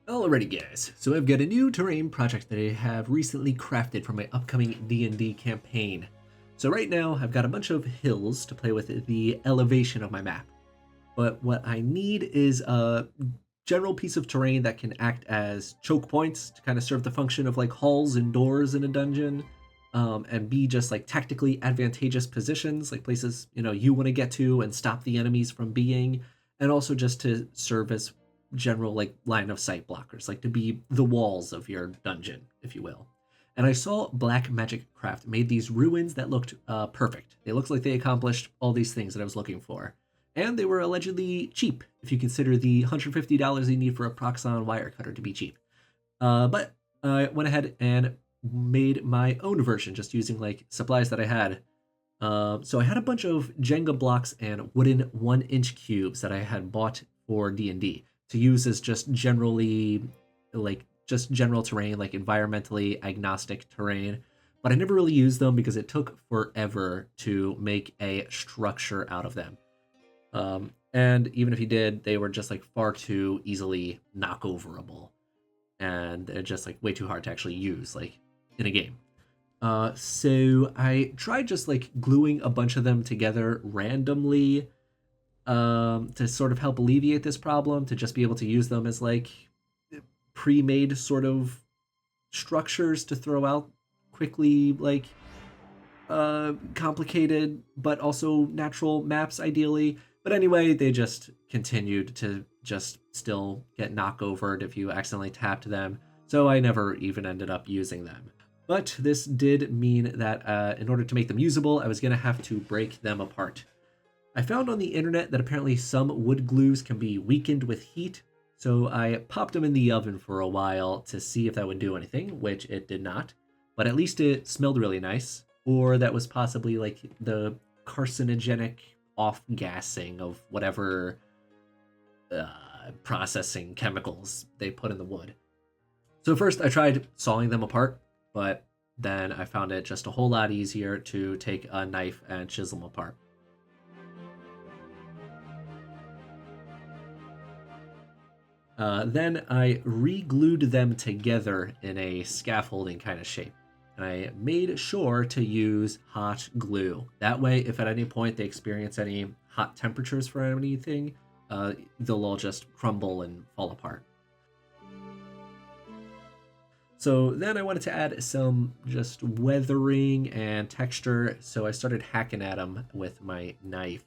Alrighty guys, so I've got a new terrain project that I have recently crafted for my upcoming D&D campaign. So right now I've got a bunch of hills to play with the elevation of my map. But what I need is a general piece of terrain that can act as choke points to kind of serve the function of like halls and doors in a dungeon, and be just like tactically advantageous positions, like places you want to get to and stop the enemies from being, and also just to serve as general like line of sight blockers, like to be the walls of your dungeon, if you will. And I saw Black Magic Craft made these ruins that looked perfect. They looked like they accomplished all these things that I was looking for. And they were allegedly cheap, if you consider the $150 you need for a Proxxon wire cutter to be cheap. But I went ahead and made my own version, just using like supplies that I had. So I had a bunch of Jenga blocks and wooden 1-inch cubes that I had bought for D&D to use as just generally like just general terrain, like environmentally agnostic terrain. But I never really used them because it took forever to make a structure out of them. And even if you did, they were just like far too easily knockoverable, and they're just like way too hard to actually use like in a game. So I tried just like gluing a bunch of them together randomly, to sort of help alleviate this problem, to just be able to use them as like pre-made sort of structures to throw out quickly, like complicated but also natural maps ideally. But anyway, they just continued to just still get knockovered if you accidentally tapped them, so I never even ended up using them. But this did mean that in order to make them usable, I was going to have to break them apart. I found on the internet that apparently some wood glues can be weakened with heat, so I popped them in the oven for a while to see if that would do anything, which it did not. But at least it smelled really nice, or that was possibly like the carcinogenic off-gassing of whatever processing chemicals they put in the wood. So first I tried sawing them apart, but then I found it just a whole lot easier to take a knife and chisel them apart. Then I re-glued them together in a scaffolding kind of shape. And I made sure to use hot glue. That way, if at any point they experience any hot temperatures for anything, they'll all just crumble and fall apart. So then I wanted to add some just weathering and texture, so I started hacking at them with my knife.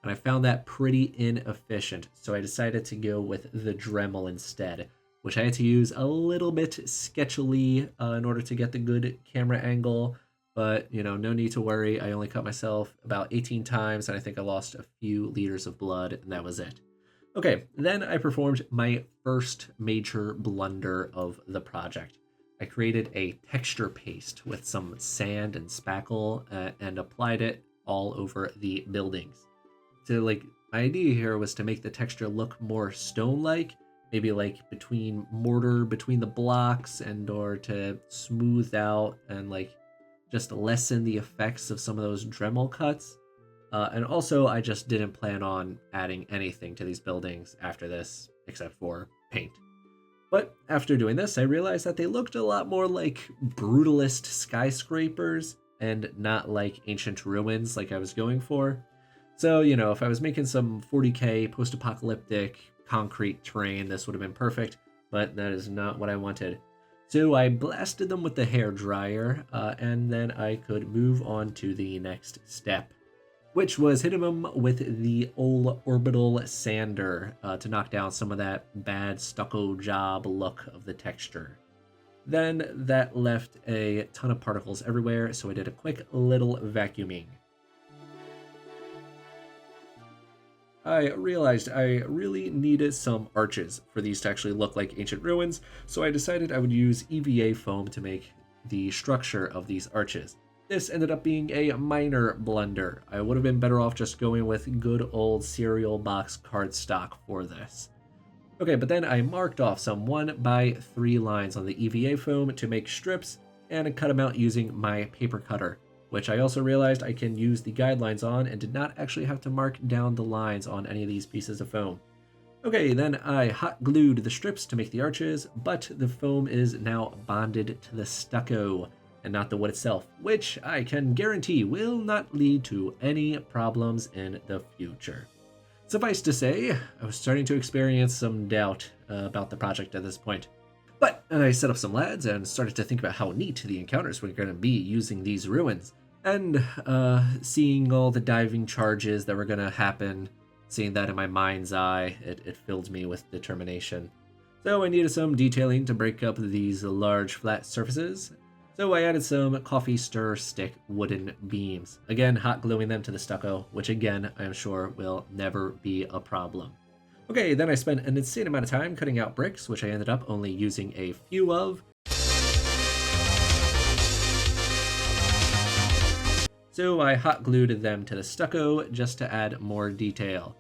And I found that pretty inefficient, so I decided to go with the Dremel instead, which I had to use a little bit sketchily in order to get the good camera angle. But, no need to worry. I only cut myself about 18 times, and I think I lost a few liters of blood, and that was it. Okay, then I performed my first major blunder of the project. I created a texture paste with some sand and spackle and applied it all over the buildings. So like my idea here was to make the texture look more stone-like, maybe like between mortar between the blocks, and or to smooth out and like just lessen the effects of some of those Dremel cuts. And also I just didn't plan on adding anything to these buildings after this except for paint. But after doing this, I realized that they looked a lot more like brutalist skyscrapers and not like ancient ruins like I was going for. So, if I was making some 40k post-apocalyptic concrete terrain, this would have been perfect, but that is not what I wanted. So I blasted them with the hairdryer, and then I could move on to the next step, which was hitting them with the old orbital sander to knock down some of that bad stucco job look of the texture. Then that left a ton of particles everywhere, so I did a quick little vacuuming. I realized I really needed some arches for these to actually look like ancient ruins, so I decided I would use EVA foam to make the structure of these arches. This ended up being a minor blunder. I would have been better off just going with good old cereal box cardstock for this. Okay, but then I marked off some 1x3 lines on the EVA foam to make strips and cut them out using my paper cutter, which I also realized I can use the guidelines on and did not actually have to mark down the lines on any of these pieces of foam. Okay, then I hot glued the strips to make the arches, but the foam is now bonded to the stucco and not the wood itself, which I can guarantee will not lead to any problems in the future. Suffice to say, I was starting to experience some doubt about the project at this point. But I set up some lads and started to think about how neat the encounters were going to be using these ruins. And seeing all the diving charges that were going to happen, seeing that in my mind's eye, it filled me with determination. So I needed some detailing to break up these large flat surfaces. So I added some coffee stir stick wooden beams, again hot gluing them to the stucco, which again I am sure will never be a problem. Okay, then I spent an insane amount of time cutting out bricks, which I ended up only using a few of. So I hot glued them to the stucco just to add more detail.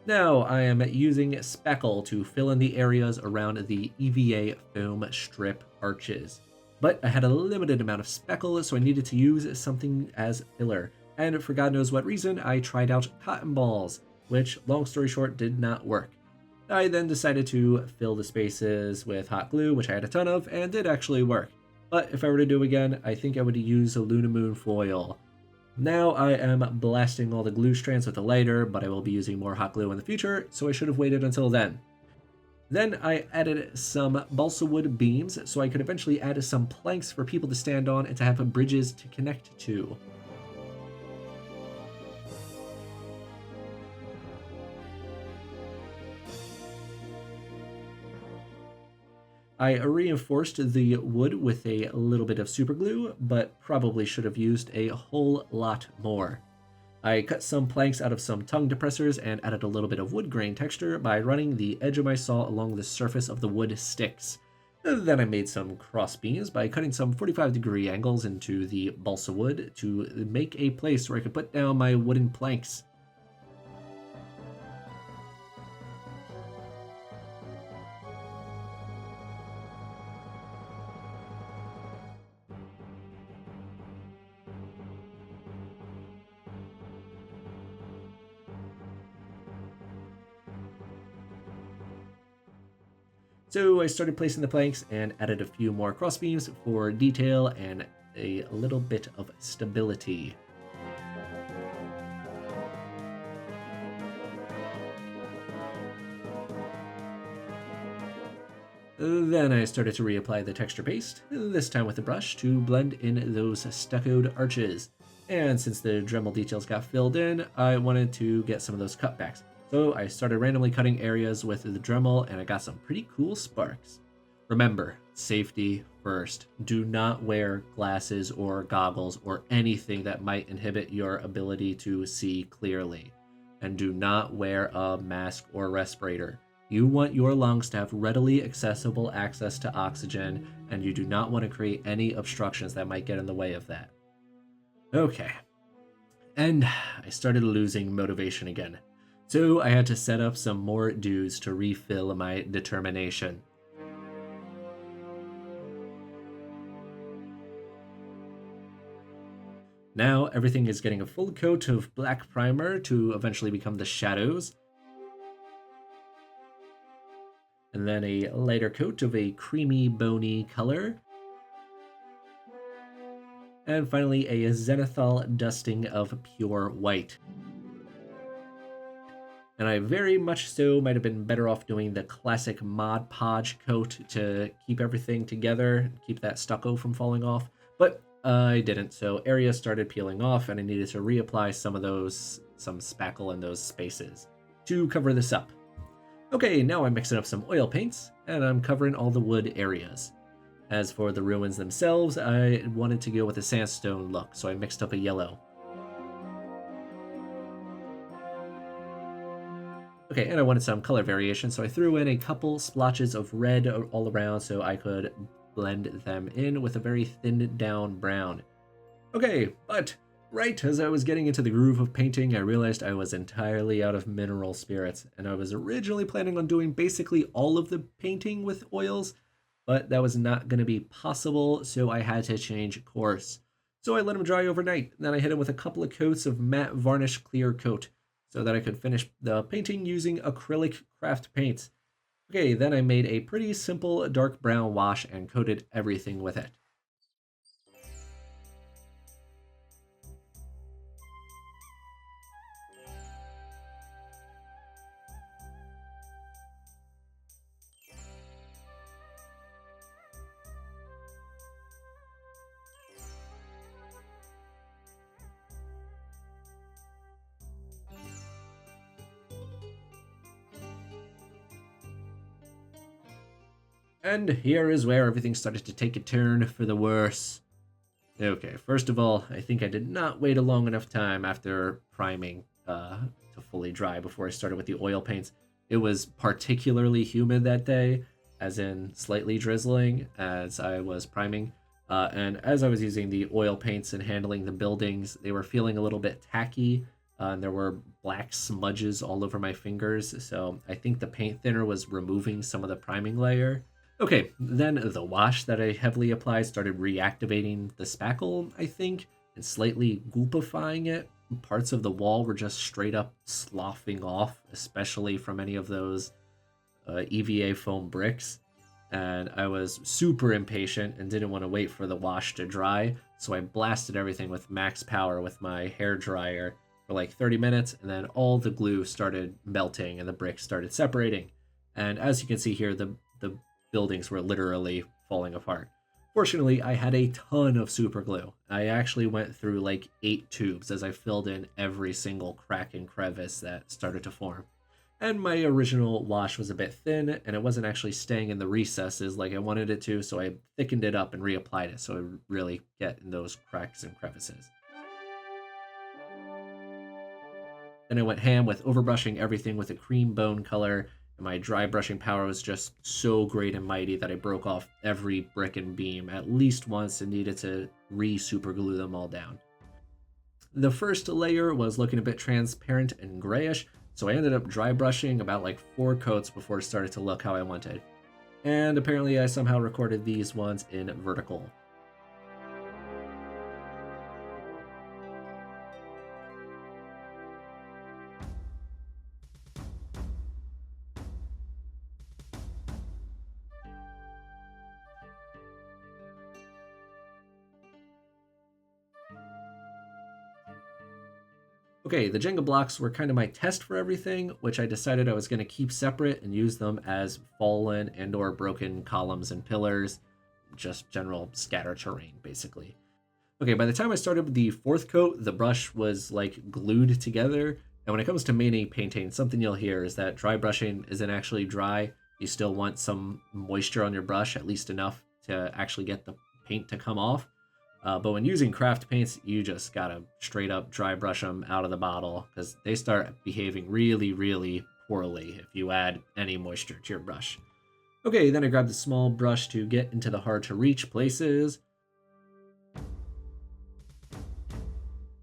Now I am using spackle to fill in the areas around the EVA foam strip arches. But I had a limited amount of spackle, so I needed to use something as filler. And for God knows what reason, I tried out cotton balls, which, long story short, did not work. I then decided to fill the spaces with hot glue, which I had a ton of, and did actually work. But if I were to do again, I think I would use a Lunamoon foil. Now I am blasting all the glue strands with a lighter, but I will be using more hot glue in the future, so I should have waited until then. Then I added some balsa wood beams, so I could eventually add some planks for people to stand on and to have bridges to connect to. I reinforced the wood with a little bit of super glue, but probably should have used a whole lot more. I cut some planks out of some tongue depressors and added a little bit of wood grain texture by running the edge of my saw along the surface of the wood sticks. Then I made some cross beams by cutting some 45-degree angles into the balsa wood to make a place where I could put down my wooden planks. So I started placing the planks and added a few more crossbeams for detail and a little bit of stability. Then I started to reapply the texture paste, this time with a brush, to blend in those stuccoed arches. And since the Dremel details got filled in, I wanted to get some of those cutbacks. So I started randomly cutting areas with the Dremel, and I got some pretty cool sparks. Remember, safety first. Do not wear glasses or goggles or anything that might inhibit your ability to see clearly. And do not wear a mask or respirator. You want your lungs to have readily accessible access to oxygen, and you do not want to create any obstructions that might get in the way of that. Okay. And I started losing motivation again. So I had to set up some more dudes to refill my determination. Now everything is getting a full coat of black primer to eventually become the shadows. And then a lighter coat of a creamy, bony color. And finally a zenithal dusting of pure white. And I very much so might have been better off doing the classic Mod Podge coat to keep everything together, keep that stucco from falling off, but I didn't, so areas started peeling off and I needed to reapply some spackle in those spaces to cover this up. Okay, now I'm mixing up some oil paints, and I'm covering all the wood areas. As for the ruins themselves, I wanted to go with a sandstone look, so I mixed up a yellow. Okay, and I wanted some color variation, so I threw in a couple splotches of red all around so I could blend them in with a very thinned down brown. Okay, but right as I was getting into the groove of painting, I realized I was entirely out of mineral spirits, and I was originally planning on doing basically all of the painting with oils, but that was not going to be possible, so I had to change course. So I let them dry overnight. Then I hit them with a couple of coats of matte varnish clear coat so that I could finish the painting using acrylic craft paints. Okay, then I made a pretty simple dark brown wash and coated everything with it. And here is where everything started to take a turn for the worse. Okay, first of all, I think I did not wait a long enough time after priming to fully dry before I started with the oil paints. It was particularly humid that day, as in slightly drizzling as I was priming. And as I was using the oil paints and handling the buildings, they were feeling a little bit tacky. And there were black smudges all over my fingers, so I think the paint thinner was removing some of the priming layer. Okay, then the wash that I heavily applied started reactivating the spackle, I think, and slightly goopifying it. Parts of the wall were just straight up sloughing off, especially from any of those EVA foam bricks. And I was super impatient and didn't want to wait for the wash to dry, so I blasted everything with max power with my hair dryer for like 30 minutes, and then all the glue started melting and the bricks started separating. And as you can see here, the buildings were literally falling apart. Fortunately, I had a ton of super glue. I actually went through like 8 tubes as I filled in every single crack and crevice that started to form. And my original wash was a bit thin, and it wasn't actually staying in the recesses like I wanted it to, so I thickened it up and reapplied it so it would really get in those cracks and crevices. Then I went ham with overbrushing everything with a cream bone color, and my dry brushing power was just so great and mighty that I broke off every brick and beam at least once and needed to re-super glue them all down. The first layer was looking a bit transparent and grayish, so I ended up dry brushing about like 4 coats before it started to look how I wanted. And apparently I somehow recorded these ones in vertical. Okay, the Jenga blocks were kind of my test for everything, which I decided I was going to keep separate and use them as fallen and or broken columns and pillars, just general scatter terrain, basically. Okay, by the time I started with the 4th coat, the brush was like glued together. And when it comes to mani painting, something you'll hear is that dry brushing isn't actually dry. You still want some moisture on your brush, at least enough to actually get the paint to come off. But when using craft paints, you just gotta straight up dry brush them out of the bottle because they start behaving really, really poorly if you add any moisture to your brush. Okay, then I grabbed a small brush to get into the hard to reach places.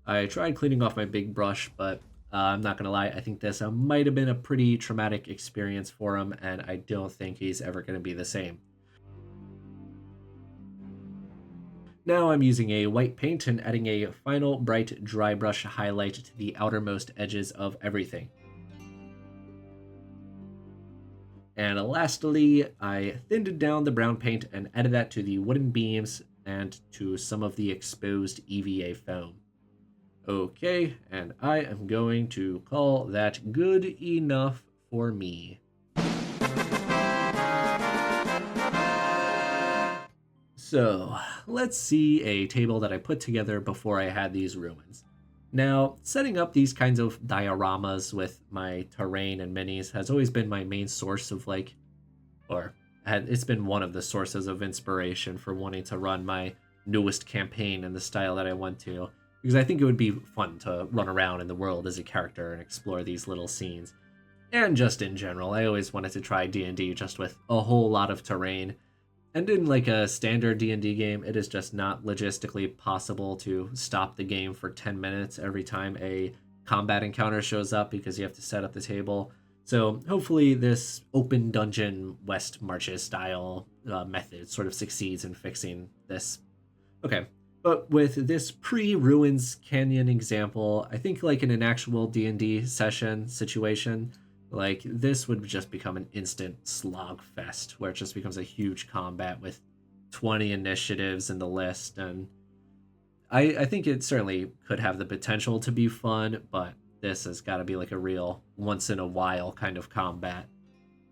I tried cleaning off my big brush, but I'm not gonna lie, I think this might have been a pretty traumatic experience for him, and I don't think he's ever gonna be the same. Now I'm using a white paint and adding a final bright dry brush highlight to the outermost edges of everything. And lastly, I thinned down the brown paint and added that to the wooden beams and to some of the exposed EVA foam. Okay, and I am going to call that good enough for me. So, let's see a table that I put together before I had these ruins. Now, setting up these kinds of dioramas with my terrain and minis has always been my main source of it's been one of the sources of inspiration for wanting to run my newest campaign in the style that I want to, because I think it would be fun to run around in the world as a character and explore these little scenes. And just in general, I always wanted to try D&D just with a whole lot of terrain. And in like a standard D&D game, it is just not logistically possible to stop the game for 10 minutes every time a combat encounter shows up because you have to set up the table. So hopefully this open dungeon West Marches style method sort of succeeds in fixing this. Okay, But with this pre-Ruins Canyon example, I think like in an actual D&D session situation, like this would just become an instant slog fest where it just becomes a huge combat with 20 initiatives in the list. And I think it certainly could have the potential to be fun, but this has got to be like a real once in a while kind of combat.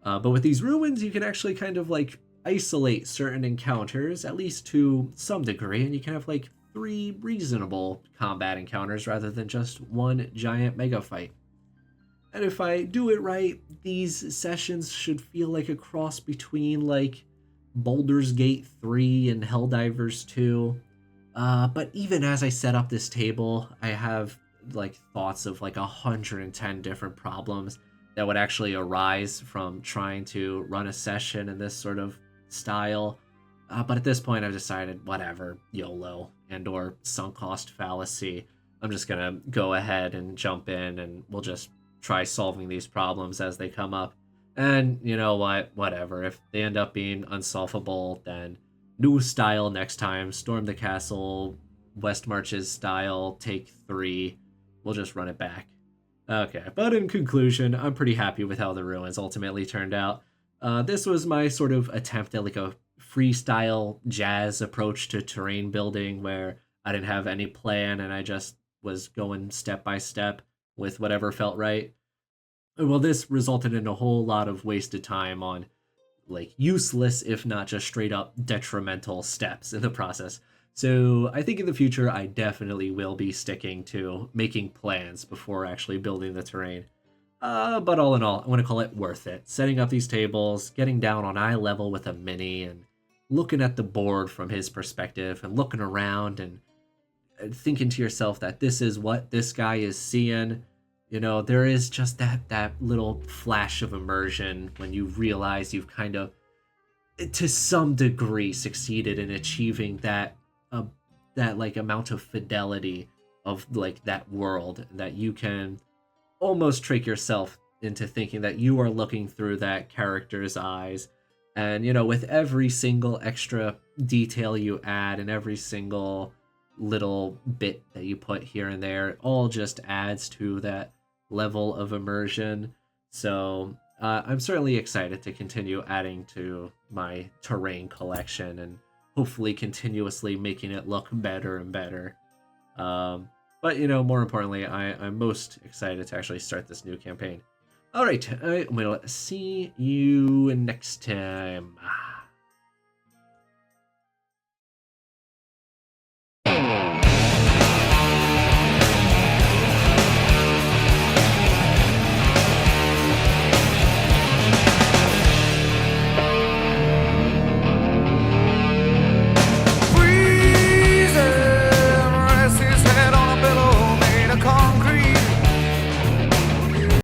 But with these ruins, you can actually kind of like isolate certain encounters, at least to some degree, and you can have like 3 reasonable combat encounters rather than just one giant mega fight. And if I do it right, these sessions should feel like a cross between like Baldur's Gate 3 and Helldivers 2. But even as I set up this table, I have like thoughts of like 110 different problems that would actually arise from trying to run a session in this sort of style. But at this point, I've decided, whatever, YOLO and or sunk cost fallacy. I'm just gonna go ahead and jump in, and we'll just try solving these problems as they come up. And you know what? Whatever. If they end up being unsolvable, then new style next time. Storm the castle, West Marches style, take 3. We'll just run it back. Okay, but in conclusion, I'm pretty happy with how the ruins ultimately turned out. This was my sort of attempt at like a freestyle jazz approach to terrain building where I didn't have any plan and I just was going step by step with whatever felt right. Well, this resulted in a whole lot of wasted time on like useless, if not just straight up detrimental steps in the process. So I think in the future, I definitely will be sticking to making plans before actually building the terrain. But all in all, I want to call it worth it. Setting up these tables, getting down on eye level with a mini, and looking at the board from his perspective, and looking around and thinking to yourself that this is what this guy is seeing. You know, there is just that little flash of immersion when you realize you've kind of, to some degree, succeeded in achieving that like amount of fidelity of like that world that you can almost trick yourself into thinking that you are looking through that character's eyes. And you know, with every single extra detail you add and every single little bit that you put here and there, it all just adds to that level of immersion. So I'm certainly excited to continue adding to my terrain collection and hopefully continuously making it look better and better. But you know, more importantly, I'm most excited to actually start this new campaign. All right, I will see you next time.